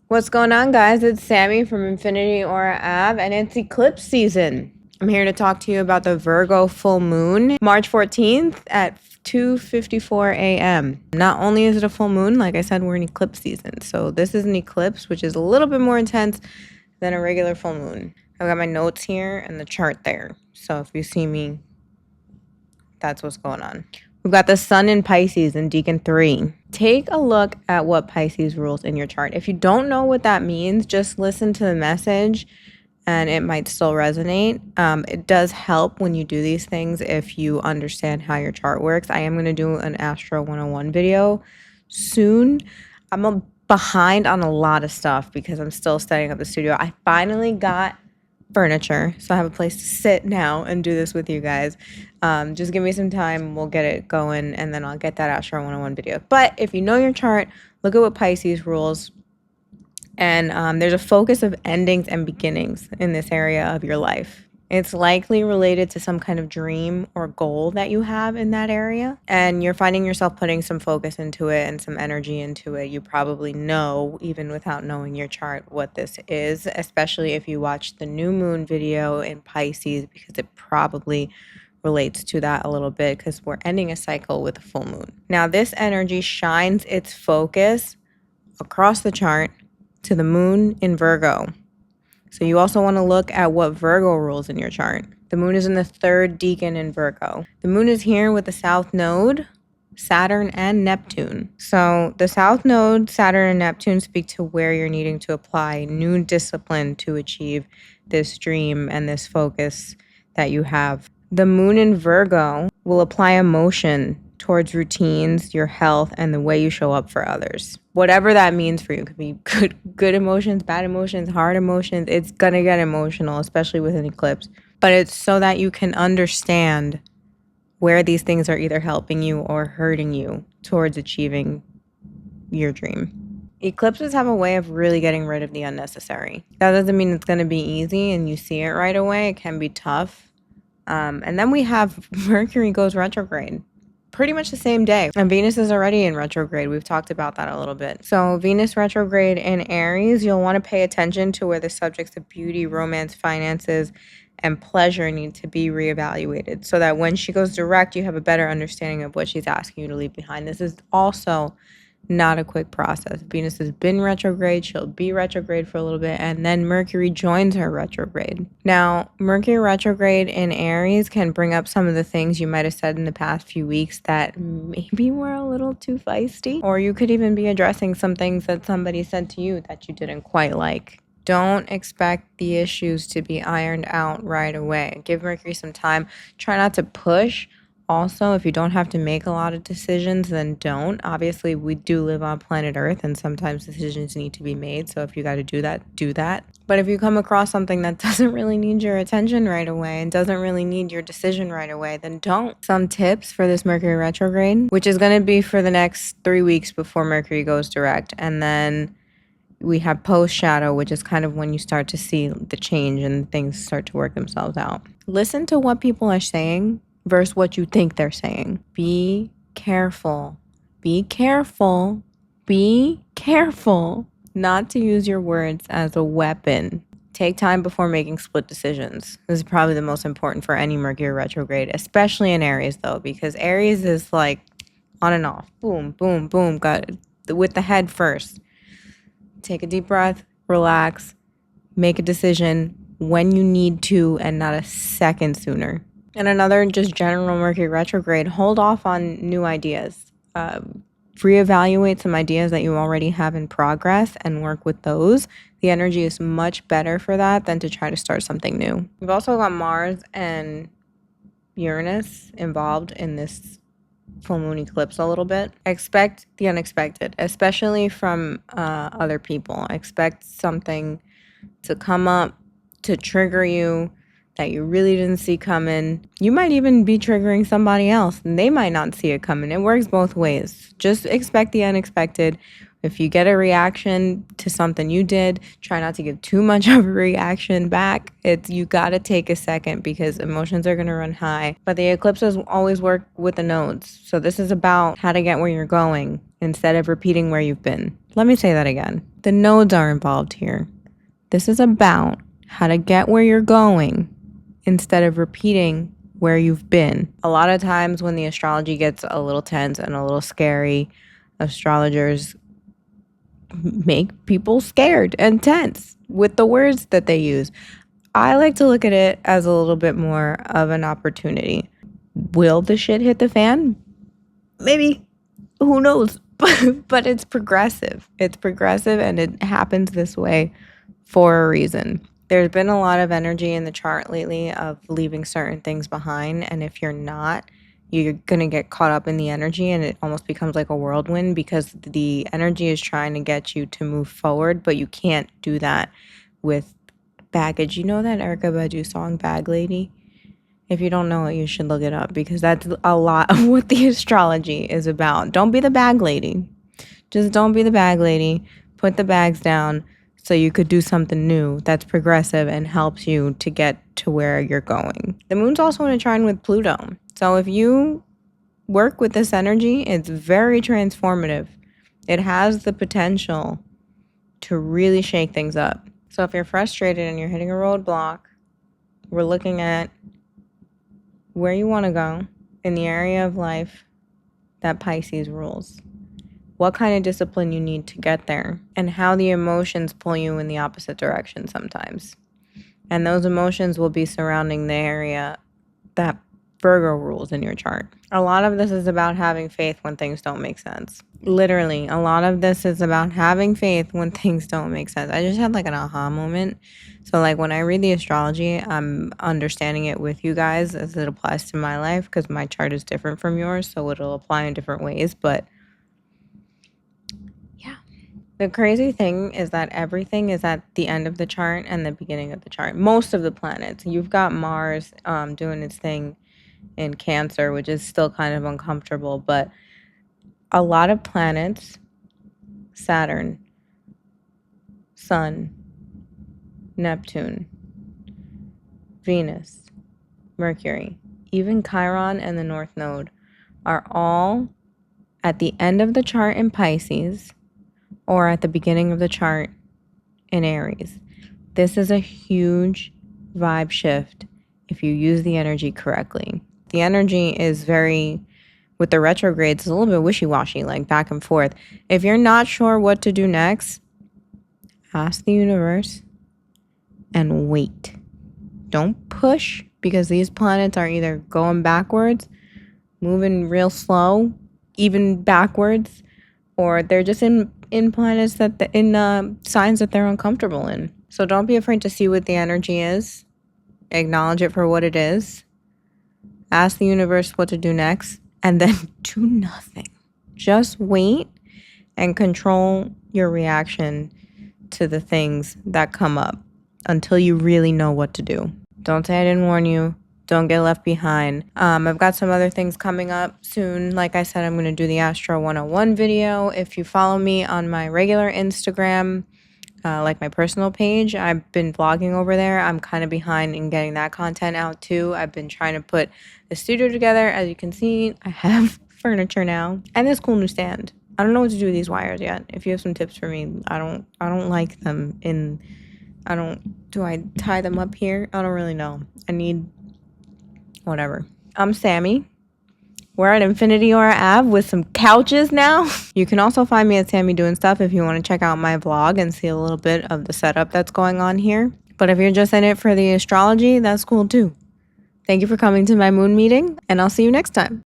What's going on, guys? It's Sammy from Infinity Aura Ave, and it's eclipse season. I'm here to talk to you about the Virgo full moon, March 14th at 2:54 a.m. Not only is it a full moon, like I said, we're in eclipse season. So this is an eclipse, which is a little bit more intense than a regular full moon. I've got my notes here and the chart there. So if you see me, that's what's going on. We've got the sun in Pisces in Deacon 3. Take a look at what Pisces rules in your chart. If you don't know what that means, just listen to the message and it might still resonate. It does help when you do these things if you understand how your chart works. I am going to do an Astro 101 video soon. I'm behind on a lot of stuff because I'm still setting up the studio. I finally got furniture, so I have a place to sit now and do this with you guys. Just give me some time, we'll get it going, and then I'll get that Astro 101 video. But if you know your chart, look at what Pisces rules, and there's a focus of endings and beginnings in this area of your life. It's likely related to some kind of dream or goal that you have in that area, and you're finding yourself putting some focus into it and some energy into it. You probably know, even without knowing your chart, what this is, especially if you watch the new moon video in Pisces, because it probably relates to that a little bit because we're ending a cycle with a full moon. Now, this energy shines its focus across the chart to the moon in Virgo. So you also want to look at what Virgo rules in your chart. The moon is in the third decan in Virgo. The moon is here with the south node, Saturn, and Neptune. So the south node, Saturn, and Neptune speak to where you're needing to apply new discipline to achieve this dream and this focus that you have. The moon in Virgo will apply emotion towards routines, your health, and the way you show up for others. Whatever that means for you. It could be good emotions, bad emotions, hard emotions. It's gonna get emotional, especially with an eclipse. But it's so that you can understand where these things are either helping you or hurting you towards achieving your dream. Eclipses have a way of really getting rid of the unnecessary. That doesn't mean it's gonna be easy and you see it right away. It can be tough. And then we have Mercury goes retrograde pretty much the same day. And Venus is already in retrograde. We've talked about that a little bit. So Venus retrograde in Aries, you'll want to pay attention to where the subjects of beauty, romance, finances, and pleasure need to be reevaluated so that when she goes direct, you have a better understanding of what she's asking you to leave behind. This is also not a quick process. Venus has been retrograde. She'll be retrograde for a little bit, and then Mercury joins her retrograde. Now, Mercury retrograde in Aries can bring up some of the things you might have said in the past few weeks that maybe were a little too feisty, or you could even be addressing some things that somebody said to you that you didn't quite like. Don't expect the issues to be ironed out right away. Give Mercury some time. Try not to push. Also, if you don't have to make a lot of decisions, then don't. Obviously, we do live on planet Earth and sometimes decisions need to be made. So if you got to do that, do that. But if you come across something that doesn't really need your attention right away and doesn't really need your decision right away, then don't. Some tips for this Mercury retrograde, which is going to be for the next 3 weeks before Mercury goes direct. And then we have post shadow, which is kind of when you start to see the change and things start to work themselves out. Listen to what people are saying versus what you think they're saying. Be careful. Be careful. Be careful not to use your words as a weapon. Take time before making split decisions. This is probably the most important for any Mercury retrograde, especially in Aries though, because Aries is like on and off. Boom, boom, boom. Got it with the head first. Take a deep breath, relax, make a decision when you need to and not a second sooner. And another just general Mercury retrograde, hold off on new ideas. Reevaluate some ideas that you already have in progress and work with those. The energy is much better for that than to try to start something new. We've also got Mars and Uranus involved in this full moon eclipse a little bit. Expect the unexpected, especially from other people. Expect something to come up to trigger you that you really didn't see coming. You might even be triggering somebody else and they might not see it coming. It works both ways. Just expect the unexpected. If you get a reaction to something you did, try not to give too much of a reaction back. You got to take a second because emotions are going to run high. But the eclipses always work with the nodes. So this is about how to get where you're going. instead of repeating where you've been. Let me say that again. The nodes are involved here. This is about how to get where you're going instead of repeating where you've been. A lot of times when the astrology gets a little tense and a little scary, astrologers make people scared and tense with the words that they use. I like to look at it as a little bit more of an opportunity. Will the shit hit the fan? Maybe. Who knows? But it's progressive. It's progressive and it happens this way for a reason. There's been a lot of energy in the chart lately of leaving certain things behind. And if you're not, you're going to get caught up in the energy and it almost becomes like a whirlwind because the energy is trying to get you to move forward, but you can't do that with baggage. You know that Erykah Badu song, Bag Lady? If you don't know it, you should look it up because that's a lot of what the astrology is about. Don't be the bag lady. Just don't be the bag lady. Put the bags down so you could do something new that's progressive and helps you to get to where you're going. The moon's also in a trine with Pluto. So if you work with this energy, it's very transformative. It has the potential to really shake things up. So if you're frustrated and you're hitting a roadblock, we're looking at where you want to go in the area of life that Pisces rules. What kind of discipline you need to get there, and how the emotions pull you in the opposite direction sometimes. And those emotions will be surrounding the area that Virgo rules in your chart. A lot of this is about having faith when things don't make sense. Literally, a lot of this is about having faith when things don't make sense. I just had like an aha moment. So like when I read the astrology, I'm understanding it with you guys as it applies to my life because my chart is different from yours. So it'll apply in different ways. But yeah, the crazy thing is that everything is at the end of the chart and the beginning of the chart. Most of the planets. You've got Mars doing its thing in Cancer, which is still kind of uncomfortable, but a lot of planets, Saturn, Sun, Neptune, Venus, Mercury, even Chiron and the North Node are all at the end of the chart in Pisces or at the beginning of the chart in Aries. This is a huge vibe shift if you use the energy correctly. The energy is very, with the retrogrades, it's a little bit wishy-washy, like back and forth. If you're not sure what to do next, ask the universe and wait. Don't push because these planets are either going backwards, moving real slow, even backwards, or they're just in planets that in signs that they're uncomfortable in. So don't be afraid to see what the energy is. Acknowledge it for what it is. Ask the universe what to do next, and then do nothing. Just wait and control your reaction to the things that come up until you really know what to do. Don't say I didn't warn you. Don't get left behind. I've got some other things coming up soon. Like I said, I'm going to do the Astro 101 video. If you follow me on my regular Instagram, like my personal page, I've been vlogging over there. I'm kind of behind in getting that content out too. I've been trying to put the studio together. As you can see, I have furniture now and this cool new stand. I don't know what to do with these wires yet. If you have some tips for me, I don't like them in, do I tie them up here? I don't really know. I need whatever. I'm Sammy. We're at Infinity Aura Ave with some couches now. You can also find me at Sammy Doing Stuff if you want to check out my vlog and see a little bit of the setup that's going on here. But if you're just in it for the astrology, that's cool too. Thank you for coming to my moon meeting, and I'll see you next time.